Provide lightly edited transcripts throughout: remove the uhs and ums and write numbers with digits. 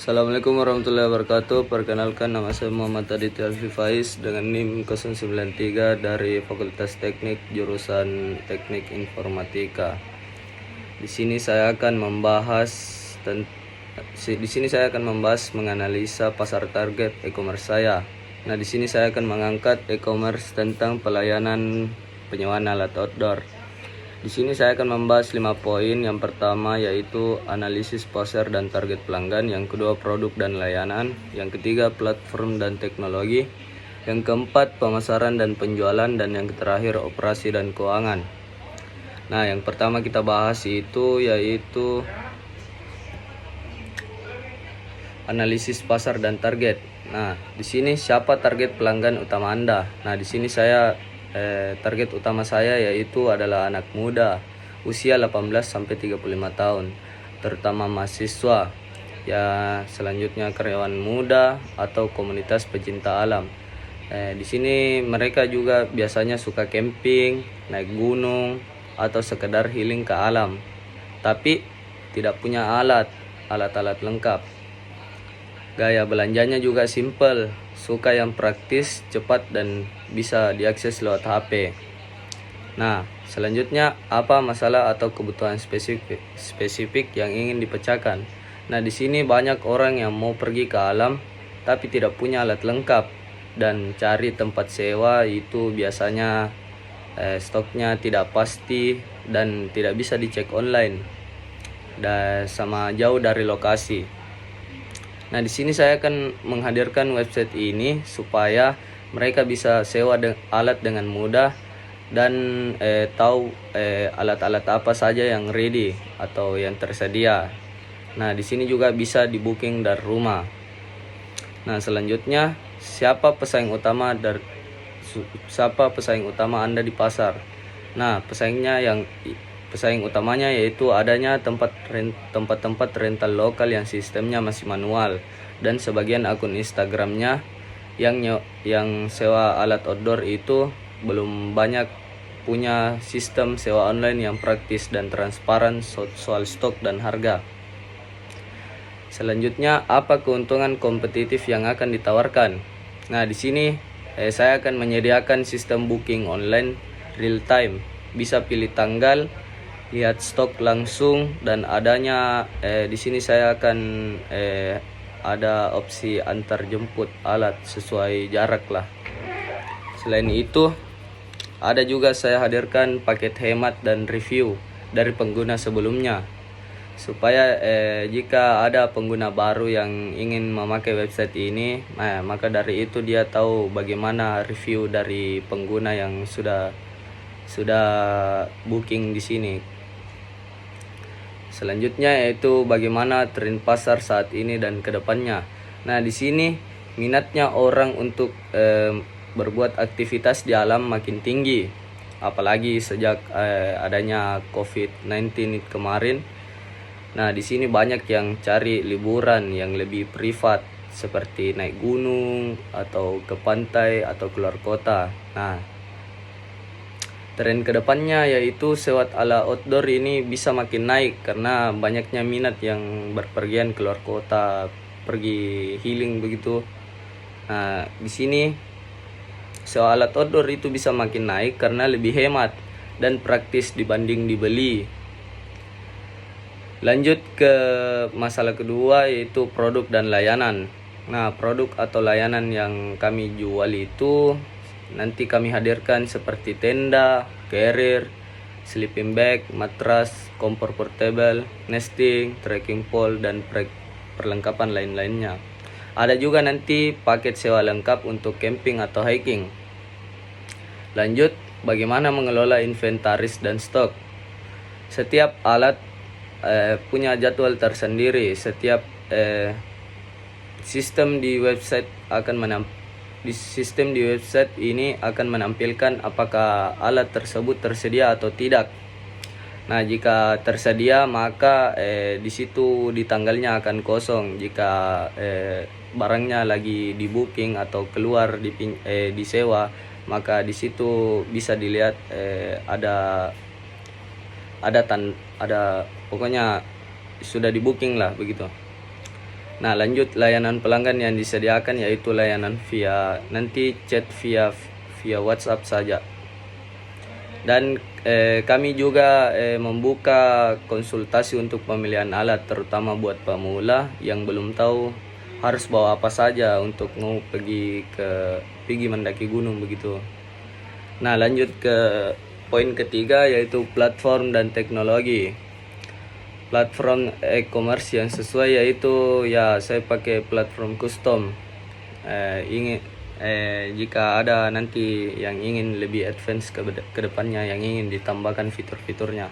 Assalamualaikum warahmatullahi wabarakatuh. Perkenalkan, nama saya Muhammad Aditya Alfi Faiz dengan NIM 093 dari Fakultas Teknik jurusan Teknik Informatika. Di sini saya akan membahas menganalisa pasar target e-commerce saya. Nah, di sini saya akan mengangkat e-commerce tentang pelayanan penyewaan alat outdoor. Di sini saya akan membahas 5 poin. Yang pertama yaitu analisis pasar dan target pelanggan, yang kedua produk dan layanan, yang ketiga platform dan teknologi, yang keempat pemasaran dan penjualan, dan yang terakhir operasi dan keuangan. Nah, yang pertama kita bahas itu yaitu analisis pasar dan target. Nah, di sini siapa target pelanggan utama Anda? Nah, di sini target utama saya yaitu adalah anak muda usia 18 sampai 35 tahun, terutama mahasiswa. Ya, selanjutnya karyawan muda atau komunitas pecinta alam. Di sini mereka juga biasanya suka camping, naik gunung, atau sekedar healing ke alam, tapi tidak punya alat-alat lengkap. Gaya belanjanya juga simple, suka yang praktis, cepat, dan bisa diakses lewat HP. Nah, selanjutnya apa masalah atau kebutuhan spesifik yang ingin dipecahkan? Nah, di sini banyak orang yang mau pergi ke alam tapi tidak punya alat lengkap dan cari tempat sewa itu biasanya stoknya tidak pasti dan tidak bisa dicek online dan sama jauh dari lokasi. Nah, di sini saya akan menghadirkan website ini supaya mereka bisa sewa alat dengan mudah dan tahu alat-alat apa saja yang ready atau yang tersedia. Nah, di sini juga bisa di booking dari rumah. Nah, selanjutnya siapa pesaing utama Anda di pasar? Nah, pesaing utamanya yaitu adanya tempat-tempat rental lokal yang sistemnya masih manual, dan sebagian akun Instagramnya yang sewa alat outdoor itu belum banyak punya sistem sewa online yang praktis dan transparan soal stok dan harga. Selanjutnya, apa keuntungan kompetitif yang akan ditawarkan? Nah, di sini saya akan menyediakan sistem booking online real time, bisa pilih tanggal, lihat stok langsung, dan adanya di sini saya akan ada opsi antar jemput alat sesuai jarak lah. Selain itu, ada juga saya hadirkan paket hemat dan review dari pengguna sebelumnya supaya jika ada pengguna baru yang ingin memakai website ini, maka dari itu dia tahu bagaimana review dari pengguna yang sudah booking di sini. Selanjutnya yaitu bagaimana tren pasar saat ini dan kedepannya. Nah, di sini minatnya orang untuk berbuat aktivitas di alam makin tinggi, apalagi sejak adanya COVID-19 kemarin. Nah, di sini banyak yang cari liburan yang lebih privat seperti naik gunung atau ke pantai atau keluar kota. Nah, tren kedepannya yaitu sewa ala outdoor ini bisa makin naik karena banyaknya minat yang berpergian keluar kota, pergi healing begitu. Nah, di sini sewa alat outdoor itu bisa makin naik karena lebih hemat dan praktis dibanding dibeli. Lanjut ke masalah kedua yaitu produk dan layanan. Nah, produk atau layanan yang kami jual itu nanti kami hadirkan seperti tenda, carrier, sleeping bag, matras, kompor portable, nesting, trekking pole, dan perlengkapan lain-lainnya. Ada juga nanti paket sewa lengkap untuk camping atau hiking. Lanjut, bagaimana mengelola inventaris dan stok. Setiap alat punya jadwal tersendiri. Setiap sistem di website ini akan menampilkan apakah alat tersebut tersedia atau tidak. Nah, jika tersedia maka di situ di tanggalnya akan kosong. Jika barangnya lagi di booking atau keluar disewa, maka di situ bisa dilihat ada pokoknya sudah di booking lah begitu. Nah, lanjut layanan pelanggan yang disediakan yaitu layanan nanti chat via WhatsApp saja. Dan kami juga membuka konsultasi untuk pemilihan alat, terutama buat pemula yang belum tahu harus bawa apa saja untuk mau pergi mendaki gunung begitu. Nah, lanjut ke poin ketiga yaitu platform dan teknologi. Platform e-commerce yang sesuai yaitu ya saya pakai platform custom. Jika ada nanti yang ingin lebih advance ke depannya, yang ingin ditambahkan fitur-fiturnya.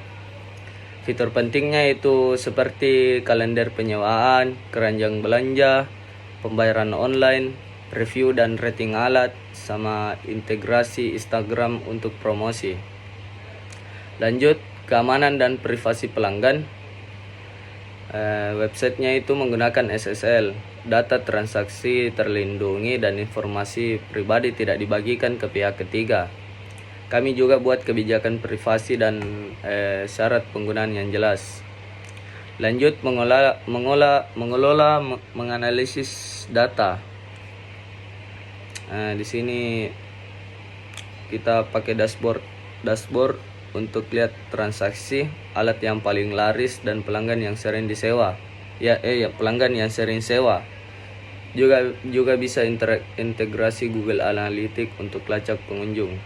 Fitur pentingnya itu seperti kalender penyewaan, keranjang belanja, pembayaran online, review dan rating alat, sama integrasi Instagram untuk promosi. Lanjut, keamanan dan privasi pelanggan. Websitenya itu menggunakan SSL, data transaksi terlindungi dan informasi pribadi tidak dibagikan ke pihak ketiga. Kami juga buat kebijakan privasi dan syarat penggunaan yang jelas. Lanjut, menganalisis data. Di sini kita pakai dashboard untuk lihat transaksi, alat yang paling laris dan pelanggan yang sering disewa. Pelanggan yang sering sewa. Juga bisa integrasi Google Analytics untuk lacak pengunjung.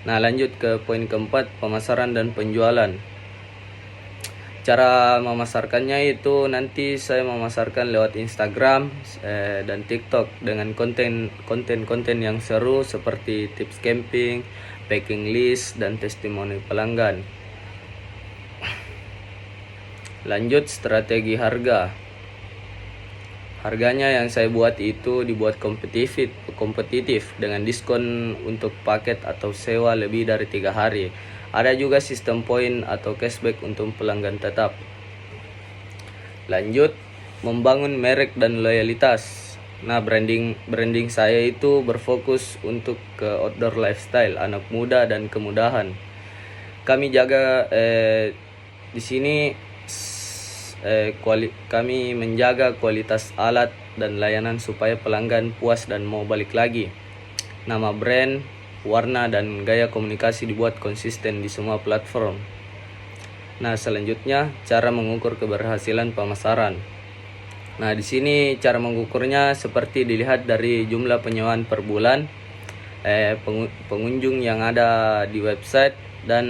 Nah, lanjut ke poin keempat, pemasaran dan penjualan. Cara memasarkannya itu nanti saya memasarkan lewat Instagram dan TikTok dengan konten yang seru seperti tips camping, packing list, dan testimoni pelanggan. Lanjut, strategi harga. Harganya yang saya buat itu dibuat kompetitif dengan diskon untuk paket atau sewa lebih dari 3 hari. Ada juga sistem poin atau cashback untuk pelanggan tetap. Lanjut, membangun merek dan loyalitas. Nah, branding saya itu berfokus untuk ke outdoor lifestyle, anak muda dan kemudahan. Kami jaga di sini kami menjaga kualitas alat dan layanan supaya pelanggan puas dan mau balik lagi. Nama brand, warna, dan gaya komunikasi dibuat konsisten di semua platform. Nah, selanjutnya cara mengukur keberhasilan pemasaran. Nah, di sini cara mengukurnya seperti dilihat dari jumlah penyewaan per bulan, pengunjung yang ada di website, dan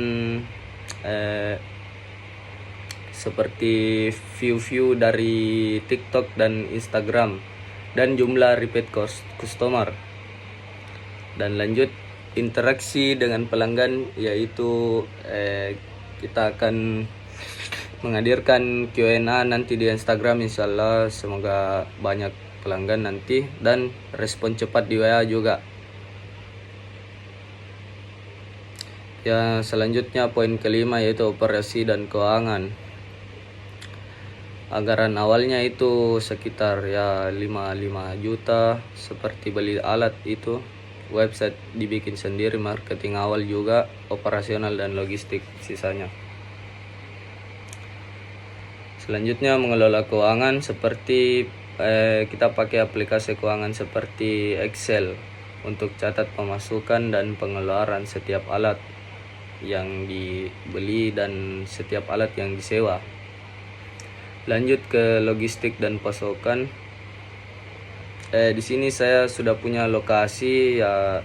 seperti view dari TikTok dan Instagram, dan jumlah repeat customer. Dan lanjut, interaksi dengan pelanggan yaitu kita akan menghadirkan Q&A nanti di Instagram, insyaallah semoga banyak pelanggan nanti, dan respon cepat di WA juga. Ya, selanjutnya poin kelima yaitu operasi dan keuangan. Anggaran awalnya itu sekitar 5 juta, seperti beli alat itu, website dibikin sendiri, marketing awal juga, operasional dan logistik sisanya. Selanjutnya mengelola keuangan seperti kita pakai aplikasi keuangan seperti Excel untuk catat pemasukan dan pengeluaran setiap alat yang dibeli dan setiap alat yang disewa. Lanjut ke logistik dan pasokan. Di sini saya sudah punya lokasi ya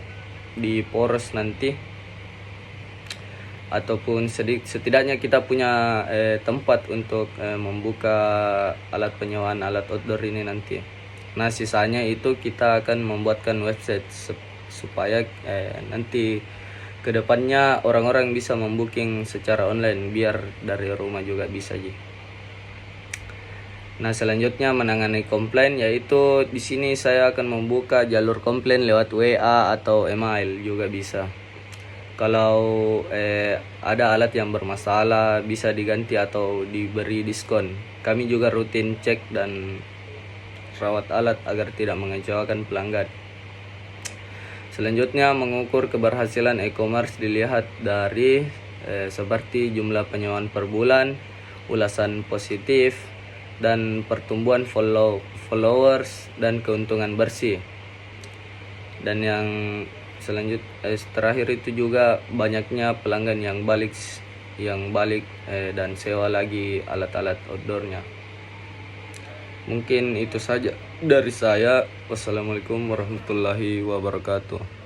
di Poros nanti, ataupun setidaknya kita punya tempat untuk membuka alat penyewaan alat outdoor ini nanti. Nah, sisanya itu kita akan membuatkan website supaya nanti kedepannya orang-orang bisa membooking secara online, biar dari rumah juga bisa ji. Nah, selanjutnya menangani komplain, yaitu di sini saya akan membuka jalur komplain lewat WA atau email juga bisa. Kalau ada alat yang bermasalah bisa diganti atau diberi diskon. Kami juga rutin cek dan rawat alat agar tidak mengecewakan pelanggan. Selanjutnya mengukur keberhasilan e-commerce dilihat dari seperti jumlah penyewaan per bulan, ulasan positif, dan pertumbuhan followers dan keuntungan bersih. Dan yang terakhir itu juga banyaknya pelanggan yang balik dan sewa lagi alat-alat outdoornya. Mungkin itu saja dari saya. Wassalamualaikum warahmatullahi wabarakatuh.